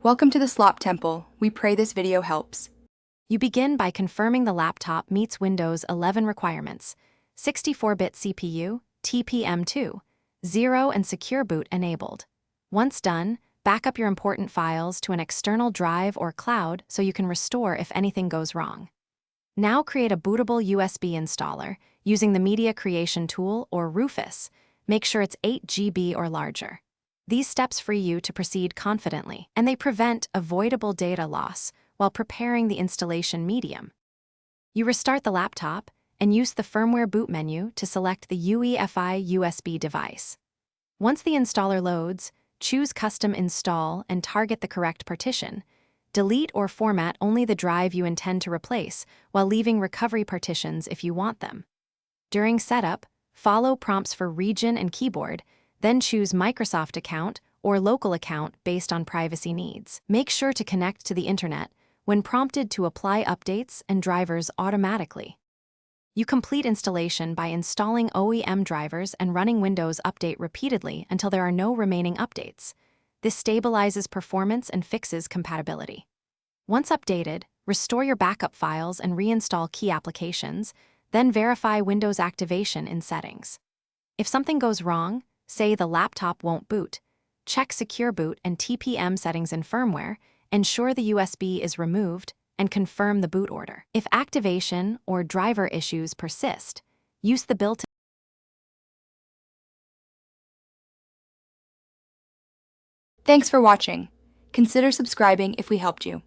Welcome to the Slop Temple. We pray this video helps. You begin by confirming the laptop meets Windows 11 requirements: 64-bit CPU, TPM2, 0 and secure boot enabled. Once done, back up your important files to an external drive or cloud so you can restore if anything goes wrong. Now create a bootable USB installer using the Media Creation Tool or Rufus. Make sure it's 8 GB or larger. These steps free you to proceed confidently, and they prevent avoidable data loss while preparing the installation medium. You restart the laptop and use the firmware boot menu to select the UEFI USB device. Once the installer loads, choose Custom Install and target the correct partition. Delete or format only the drive you intend to replace while leaving recovery partitions if you want them. During setup, follow prompts for region and keyboard, then choose Microsoft account or local account based on privacy needs. Make sure to connect to the internet when prompted to apply updates and drivers automatically. You complete installation by installing OEM drivers and running Windows Update repeatedly until there are no remaining updates. This stabilizes performance and fixes compatibility. Once updated, restore your backup files and reinstall key applications, then verify Windows activation in settings. If something goes wrong, say the laptop won't boot, check Secure Boot and TPM settings in firmware, ensure the USB is removed, and confirm the boot order. If activation or driver issues persist, use the built-in. Thanks for watching. Consider subscribing if we helped you.